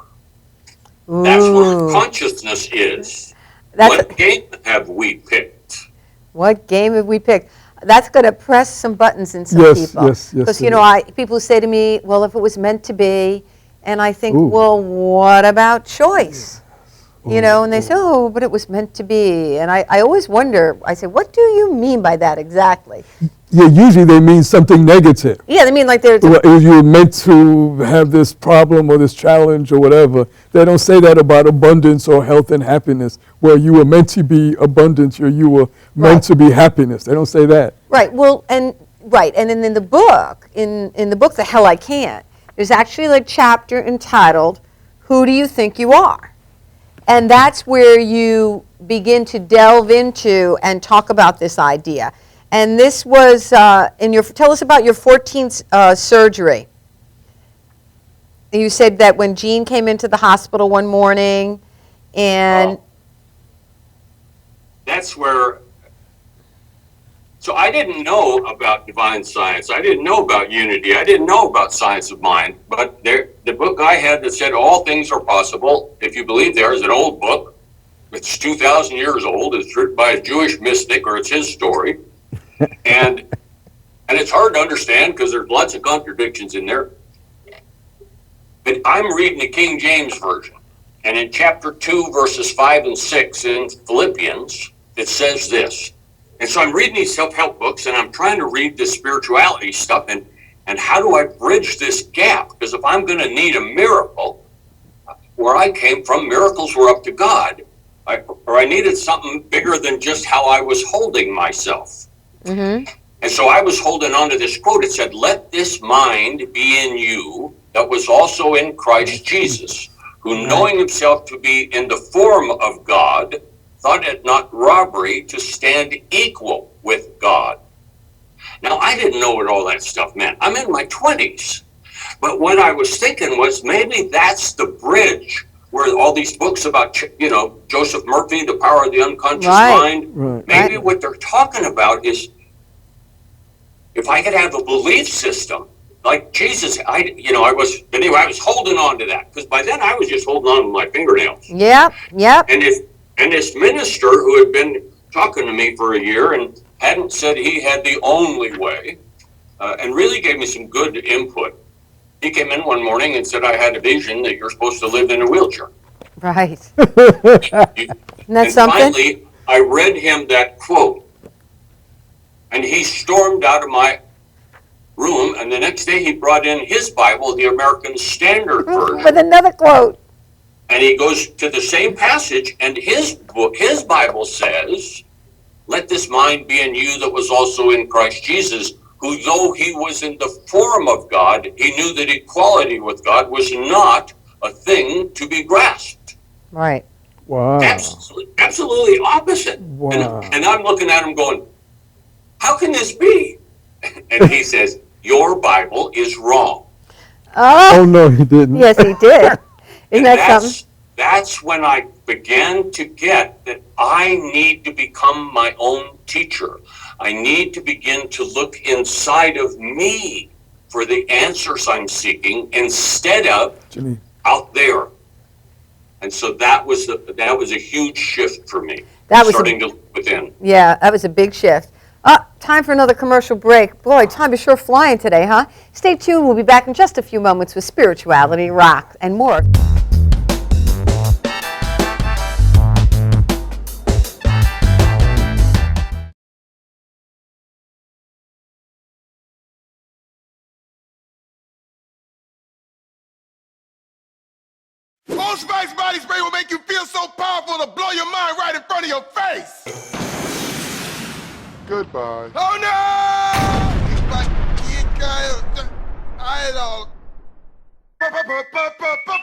Ooh. That's where consciousness is. What game have we picked? What game have we picked? That's going to press some buttons in some people. Yes. Because, people say to me, well, if it was meant to be, and I think, well, what about choice? And they say, but it was meant to be. And I always wonder, I say, what do you mean by that exactly? Yeah, usually they mean something negative. Yeah, they mean like they're... If you're meant to have this problem or this challenge or whatever, they don't say that about abundance or health and happiness, where you were meant to be abundance or you were meant to be happiness. They don't say that. Right, and then in the book, in the book, The Hell I Can't, there's actually a chapter entitled, Who Do You Think You Are? And that's where you begin to delve into and talk about this idea. And this was tell us about your 14th surgery. You said that when Jean came into the hospital one morning, and that's where. So I didn't know about divine science. I didn't know about unity. I didn't know about science of mind. But the book I had that said all things are possible, if you believe there, is an old book. It's 2,000 years old. It's written by a Jewish mystic, or it's his story. And it's hard to understand because there's lots of contradictions in there. But I'm reading the King James Version. And in chapter 2, verses 5 and 6 in Philippians, it says this. And so I'm reading these self-help books, and I'm trying to read this spirituality stuff, and how do I bridge this gap? Because if I'm going to need a miracle, where I came from, miracles were up to God. I needed something bigger than just how I was holding myself. Mm-hmm. And so I was holding on to this quote. It said, let this mind be in you that was also in Christ Jesus, who knowing himself to be in the form of God, thought it not robbery to stand equal with God. Now, I didn't know what all that stuff meant. I'm in my 20s. But what I was thinking was maybe that's the bridge where all these books about, Joseph Murphy, The Power of the Unconscious Mind, maybe what they're talking about is if I could have a belief system like Jesus, I was holding on to that because by then I was just holding on to my fingernails. Yep. And this minister who had been talking to me for a year and hadn't said he had the only way, and really gave me some good input. He came in one morning and said, I had a vision that you're supposed to live in a wheelchair. Right. Isn't that something? Finally, I read him that quote, and he stormed out of my room, and the next day he brought in his Bible, the American Standard Version. With another quote. And he goes to the same passage, and his Bible says, "Let this mind be in you that was also in Christ Jesus, who though he was in the form of God, he knew that equality with God was not a thing to be grasped." Right. Wow. Absolutely opposite. Wow. And I'm looking at him going, how can this be? And he says, your Bible is wrong. Oh, no, he didn't. Yes, he did. Isn't And that something? that's when I began to get that I need to become my own teacher. I need to begin to look inside of me for the answers I'm seeking instead of Janine. out there. And so that was a huge shift for me. That was starting to look within. Yeah, that was a big shift. Time for another commercial break. Boy, time is sure flying today, huh? Stay tuned. We'll be back in just a few moments with Spirituality Rock and more. Old Spice body spray will make you feel so powerful to blow your mind right in front of your face. Goodbye. Oh no!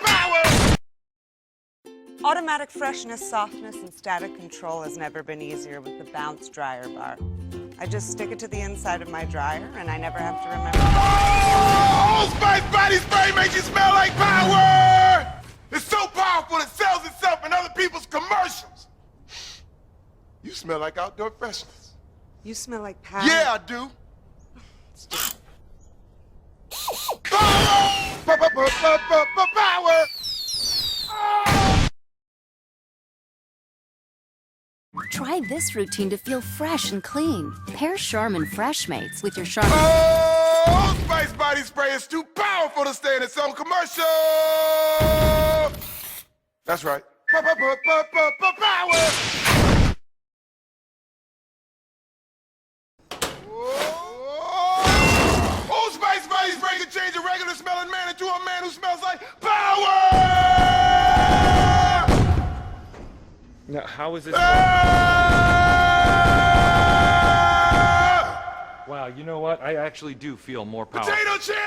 Power! Automatic freshness, softness, and static control has never been easier with the Bounce dryer bar. I just stick it to the inside of my dryer, and I never have to remember. Oh, Old Spice body spray makes you smell like power! It's so powerful it sells itself in other people's commercials. You smell like outdoor freshness. You smell like power. Yeah, I do. Power! Power! Try this routine to feel fresh and clean. Pair Charmin Fresh Mates with your Charmin. Oh, Old Spice body spray is too powerful to stay in its own commercial. That's right. Power! Old Spice body spray can change a regular smelling man into a man who smells like power! Now, how is this? Wow, you know what? I actually do feel more powerful. Potato chips!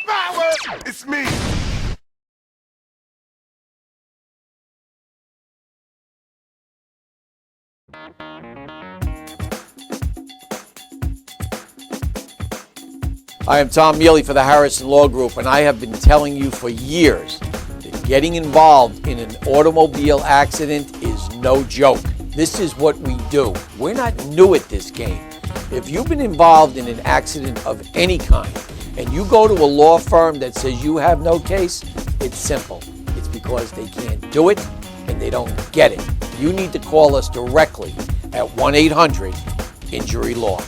Power! It's me. I am Tom Mealy for the Harrison Law Group, and I have been telling you for years that getting involved in an automobile accident is no joke. This is what we do. We're not new at this game. If you've been involved in an accident of any kind, and you go to a law firm that says you have no case, it's simple. It's because they can't do it and they don't get it. You need to call us directly at 1-800-INJURY-LAW.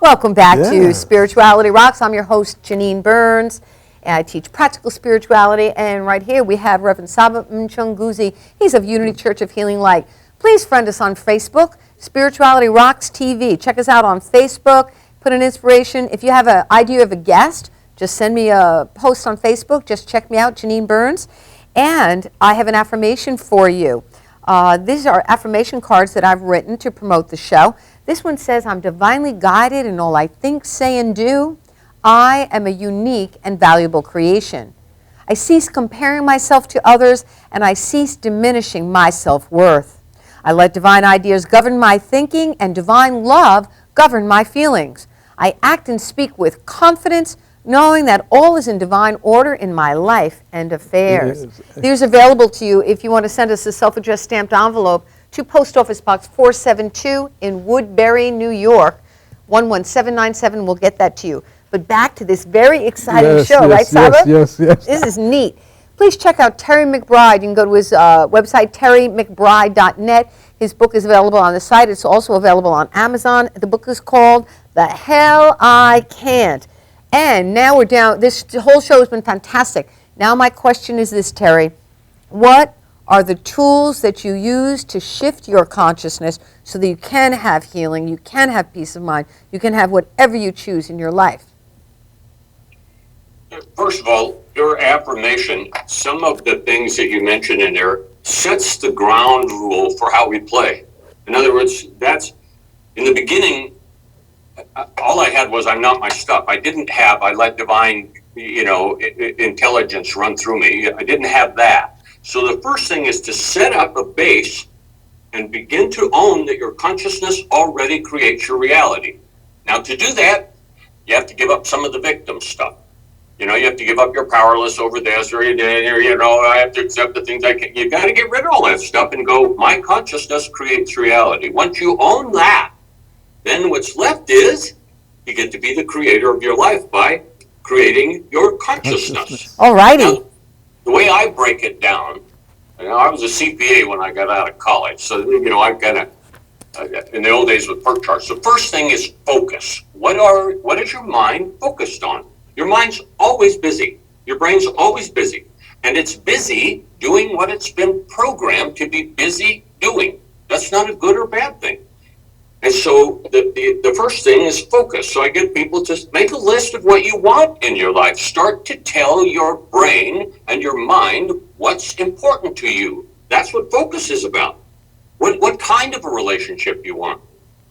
Welcome back Yeah. to Spirituality Rocks. I'm your host, Janine Burns, and I teach practical spirituality. And right here we have Reverend Saba Mchunguzi. He's of Unity Church of Healing Light. Please friend us on Facebook, Spirituality Rocks TV. Check us out on Facebook. Put an inspiration. If you have an idea of a guest, just send me a post on Facebook. Just check me out, Janine Burns. And I have an affirmation for you. These are affirmation cards that I've written to promote the show. This one says, I'm divinely guided in all I think, say, and do. I am a unique and valuable creation. I cease comparing myself to others, and I cease diminishing my self-worth. I let divine ideas govern my thinking, and divine love govern my feelings. I act and speak with confidence, knowing that all is in divine order in my life and affairs. These are available to you if you want to send us a self-addressed stamped envelope to Post Office Box 472 in Woodbury, New York. 11797 will get that to you. But back to this very exciting Yes, show, yes, right, Saba? yes, yes. This is neat. Please check out Terry McBride. You can go to his website, terrymcbride.net. His book is available on the site. It's also available on Amazon. The book is called The Hell I Can't. And now we're down. This whole show has been fantastic. Now my question is this, Terry. What are the tools that you use to shift your consciousness so that you can have healing, you can have peace of mind, you can have whatever you choose in your life? First of all, your affirmation, some of the things that you mentioned in there, sets the ground rule for how we play. In other words, that's, in the beginning, all I had was I'm not my stuff. I let divine, intelligence run through me. I didn't have that. So the first thing is to set up a base and begin to own that your consciousness already creates your reality. Now, to do that, you have to give up some of the victim stuff. You have to give up your powerless over this, or I have to accept the things I can't. You got to get rid of all that stuff and go, my consciousness creates reality. Once you own that, then what's left is you get to be the creator of your life by creating your consciousness. All righty. Now, the way I break it down, I was a CPA when I got out of college, so I've got in the old days with perk charts. The first thing is focus. What is your mind focused on? Your mind's always busy. Your brain's always busy. And it's busy doing what it's been programmed to be busy doing. That's not a good or bad thing. And so the first thing is focus. So I get people to make a list of what you want in your life. Start to tell your brain and your mind what's important to you. That's what focus is about. What kind of a relationship you want.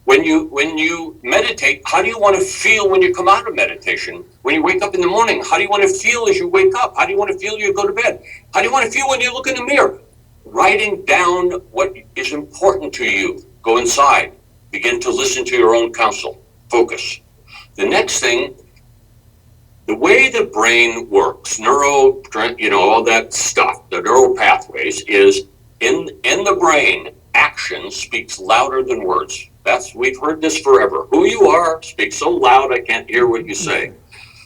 When you meditate, how do you want to feel when you come out of meditation? When you wake up in the morning, how do you want to feel as you wake up? How do you want to feel as you go to bed? How do you want to feel when you look in the mirror? Writing down what is important to you. Go inside. Begin to listen to your own counsel. Focus. The next thing, the way the brain works, all that stuff, the neural pathways, is in the brain, action speaks louder than words. We've heard this forever. Who you are speaks so loud I can't hear what you say.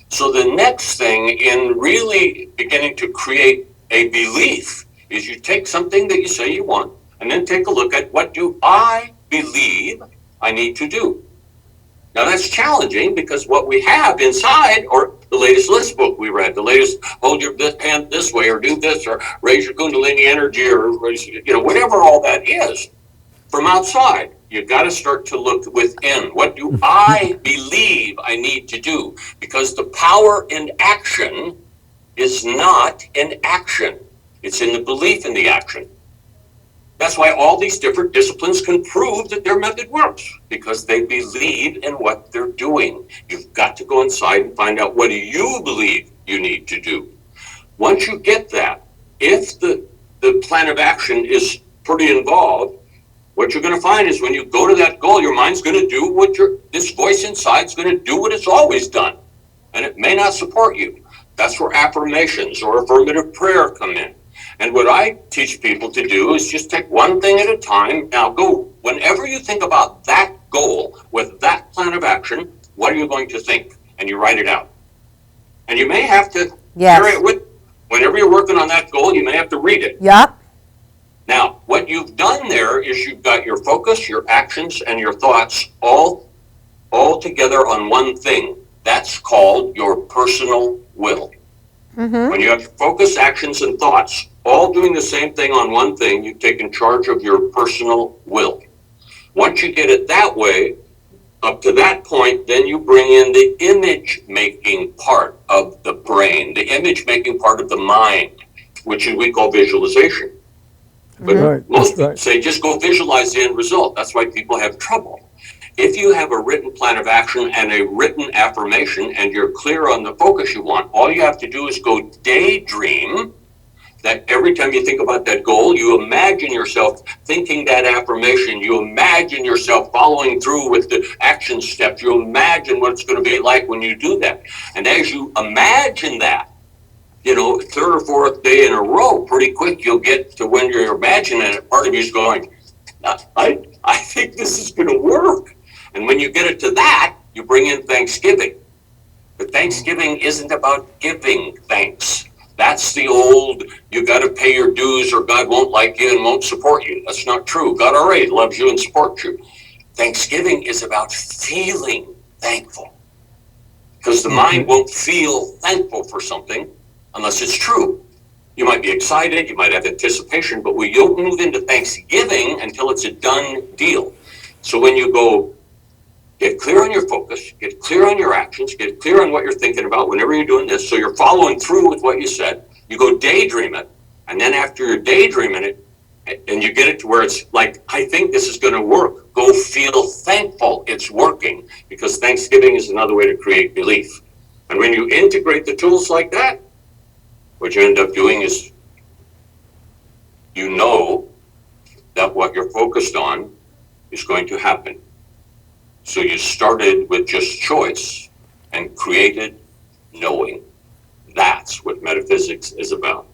So the next thing in really beginning to create a belief is you take something that you say you want and then take a look at what do I believe I need to do. Now that's challenging because what we have inside, or the latest list book we read, the latest hold your hand this way or do this or raise your kundalini energy or whatever all that is from outside. You've got to start to look within. What do I believe I need to do? Because the power in action is not in action. It's in the belief in the action. That's why all these different disciplines can prove that their method works, because they believe in what they're doing. You've got to go inside and find out, what do you believe you need to do? Once you get that, if the plan of action is pretty involved, what you're going to find is when you go to that goal, your mind's going to do this voice inside is going to do what it's always done. And it may not support you. That's where affirmations or affirmative prayer come in. And what I teach people to do is just take one thing at a time. Now go, whenever you think about that goal with that plan of action, what are you going to think? And you write it out. And you may have to carry it with, whenever you're working on that goal, you may have to read it. Yep. Now, what you've done there is you've got your focus, your actions, and your thoughts all together on one thing. That's called your personal will. Mm-hmm. When you have focus, actions, and thoughts all doing the same thing on one thing, you've taken charge of your personal will. Once you get it that way, up to that point, then you bring in the image-making part of the brain, the image-making part of the mind, which we call visualization. But most people say, just go visualize the end result. That's why people have trouble. If you have a written plan of action and a written affirmation and you're clear on the focus you want, all you have to do is go daydream that every time you think about that goal, you imagine yourself thinking that affirmation. You imagine yourself following through with the action steps. You imagine what it's going to be like when you do that. And as you imagine that, third or fourth day in a row, pretty quick, you'll get to when you're imagining it, part of you's going, I think this is going to work. And when you get it to that, you bring in Thanksgiving. But Thanksgiving isn't about giving thanks. That's the old, you got to pay your dues or God won't like you and won't support you. That's not true. God already loves you and supports you. Thanksgiving is about feeling thankful. Because the mind won't feel thankful for something unless it's true. You might be excited, you might have anticipation, but we don't move into Thanksgiving until it's a done deal. So when you go, get clear on your focus, get clear on your actions, get clear on what you're thinking about whenever you're doing this, so you're following through with what you said, you go daydream it, and then after you're daydreaming it, and you get it to where it's like, I think this is going to work, go feel thankful it's working, because Thanksgiving is another way to create belief. And when you integrate the tools like that, what you end up doing is, you know that what you're focused on is going to happen. So you started with just choice and created knowing. That's what metaphysics is about.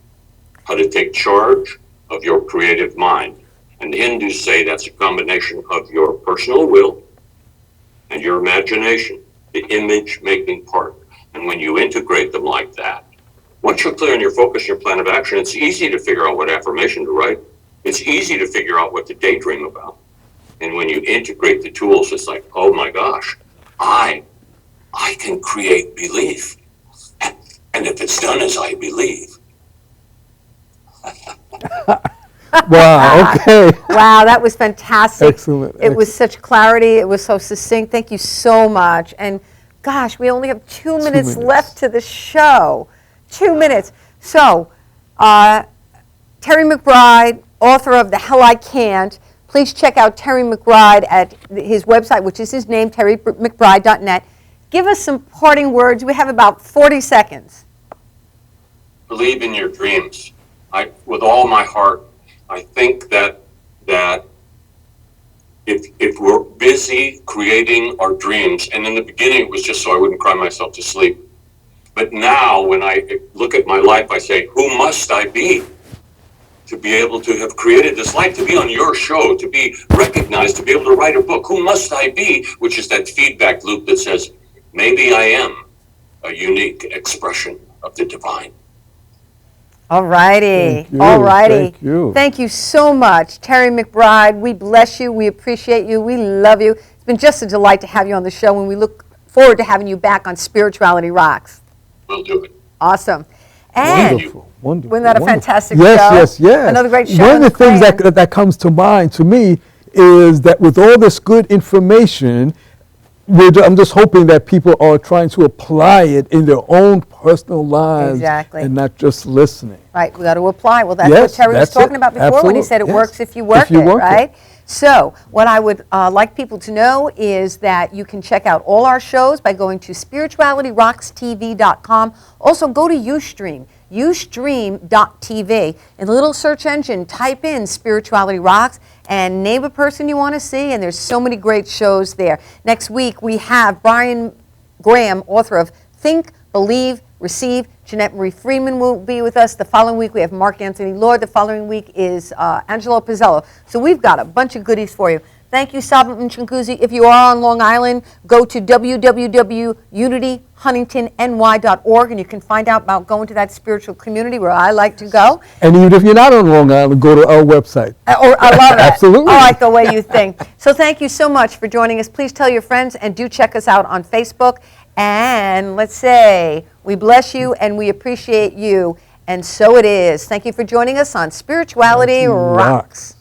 How to take charge of your creative mind. And the Hindus say that's a combination of your personal will and your imagination, the image-making part. And when you integrate them like that, once you're clear on your focus, your plan of action, it's easy to figure out what affirmation to write. It's easy to figure out what to daydream about. And when you integrate the tools, it's like, oh my gosh, I can create belief. And if it's done as I believe. Wow, okay. Wow, that was fantastic. Excellent. It was such clarity. It was so succinct. Thank you so much. And gosh, we only have 2 minutes left to the show. 2 minutes. So, Terry McBride, author of The Hell I Can't. Please check out Terry McBride at his website, which is his name, terrymcbride.net. Give us some parting words. We have about 40 seconds. Believe in your dreams. With all my heart, I think that if we're busy creating our dreams, and in the beginning it was just so I wouldn't cry myself to sleep. But now when I look at my life, I say, who must I be to be able to have created this life, to be on your show, to be recognized, to be able to write a book? Who must I be? Which is that feedback loop that says, maybe I am a unique expression of the divine. All righty. Thank you. All righty. Thank you. Thank you so much, Terry McBride. We bless you. We appreciate you. We love you. It's been just a delight to have you on the show, and we look forward to having you back on Spirituality Rocks. We'll do it. Awesome. And Wonderful, wonderful. wasn't that a wonderful. fantastic yes, show? Yes, yes. Another great show. One of the things planned. that comes to mind to me is that with all this good information, I'm just hoping that people are trying to apply it in their own personal lives Exactly. and not just listening. Right, we got to apply. Well, that's Yes, what Terry was that's talking it. about before when he Absolutely, said it yes. works if you work If you it, work it. right? So what I would like people to know is that you can check out all our shows by going to spiritualityrockstv.com. Also, go to Ustream, ustream.tv. In the little search engine, type in Spirituality Rocks and name a person you want to see, and there's so many great shows there. Next week, we have Brian Graham, author of Think, Believe, Receive. Jeanette Marie Freeman will be with us. The following week, we have Mark Anthony Lord. The following week is Angelo Pizzello. So we've got a bunch of goodies for you. Thank you, Saba Mchanguzi. If you are on Long Island, go to www.unityhuntingtonny.org, and you can find out about going to that spiritual community where I like to go. And even if you're not on Long Island, go to our website. I love it. Absolutely. I like the way you think. So thank you so much for joining us. Please tell your friends, and do check us out on Facebook. And let's say we bless you and we appreciate you. And so it is. Thank you for joining us on Spirituality Rocks.